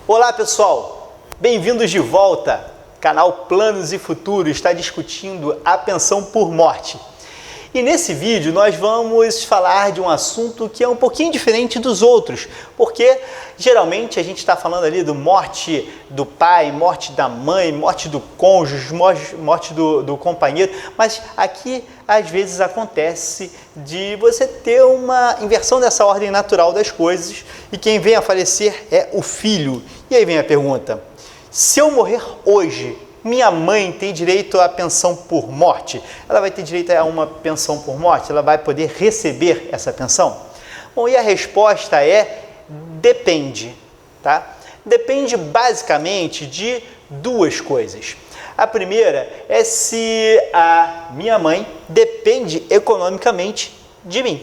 Olá pessoal, bem-vindos de volta. O canal Planos e Futuro está discutindo a pensão por morte. E nesse vídeo nós vamos falar de um assunto que é um pouquinho diferente dos outros, porque geralmente a gente está falando ali do morte do pai, morte da mãe, morte do cônjuge, morte do companheiro, mas aqui às vezes acontece de você ter uma inversão dessa ordem natural das coisas e quem vem a falecer é o filho. E aí vem a pergunta: se eu morrer hoje, minha mãe tem direito à pensão por morte? Ela vai ter direito a uma pensão por morte? Ela vai poder receber essa pensão? Bom, e a resposta é: depende, tá? Depende basicamente de duas coisas. A primeira é se a minha mãe depende economicamente de mim,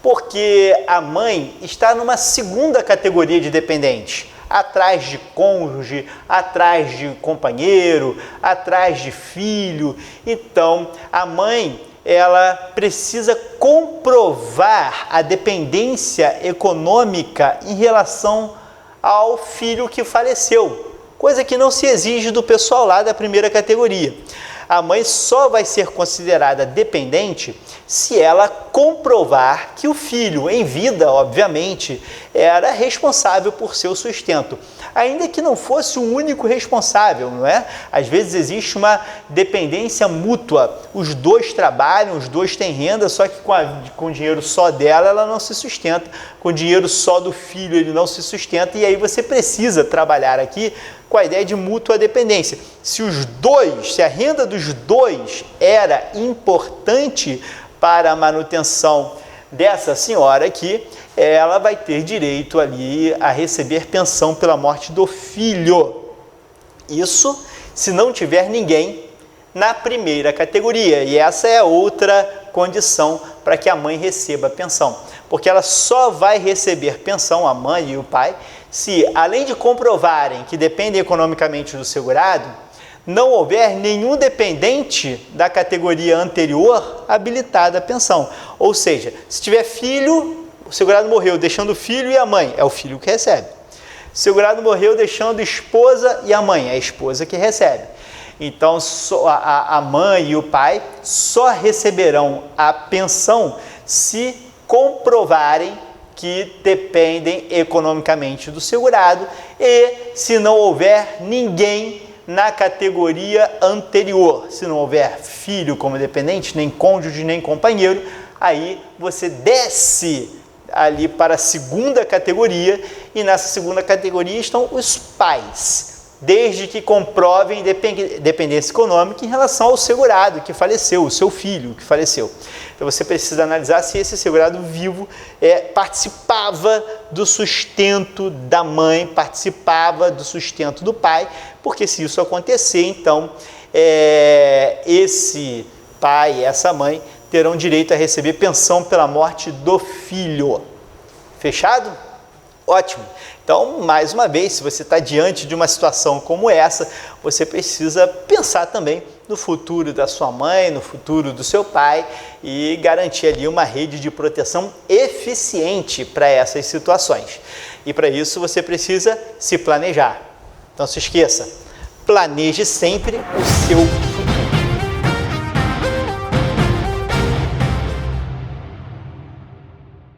porque a mãe está numa segunda categoria de dependentes, atrás de cônjuge, atrás de companheiro, atrás de filho. Então, a mãe, ela precisa comprovar a dependência econômica em relação ao filho que faleceu, coisa que não se exige do pessoal lá da primeira categoria. A mãe só vai ser considerada dependente se ela comprovar que o filho, em vida, obviamente, era responsável por seu sustento, ainda que não fosse o único responsável, não é? Às vezes existe uma dependência mútua, os dois trabalham, os dois têm renda, só que com o dinheiro só dela ela não se sustenta, com o dinheiro só do filho ele não se sustenta, e aí você precisa trabalhar aqui com a ideia de mútua dependência. Se a renda dos dois era importante para a manutenção dessa senhora aqui, ela vai ter direito ali a receber pensão pela morte do filho. Isso se não tiver ninguém na primeira categoria, e essa é outra condição para que a mãe receba pensão, porque ela só vai receber pensão, a mãe e o pai, se, além de comprovarem que dependem economicamente do segurado, não houver nenhum dependente da categoria anterior habilitado à pensão. Ou seja, se tiver filho, o segurado morreu deixando o filho e a mãe, é o filho que recebe. O segurado morreu deixando esposa e a mãe, é a esposa que recebe. Então, a mãe e o pai só receberão a pensão se comprovarem que dependem economicamente do segurado e se não houver ninguém na categoria anterior. Se não houver filho como dependente, nem cônjuge, nem companheiro, aí você desce ali para a segunda categoria, e nessa segunda categoria estão os pais, desde que comprovem dependência econômica em relação ao segurado que faleceu, o seu filho que faleceu. Então você precisa analisar se esse segurado vivo participava do sustento da mãe, participava do sustento do pai, porque se isso acontecer, então esse pai e essa mãe terão direito a receber pensão pela morte do filho. Fechado? Ótimo! Então, mais uma vez, se você está diante de uma situação como essa, você precisa pensar também no futuro da sua mãe, no futuro do seu pai e garantir ali uma rede de proteção eficiente para essas situações. E para isso você precisa se planejar. Então, se esqueça, planeje sempre o seu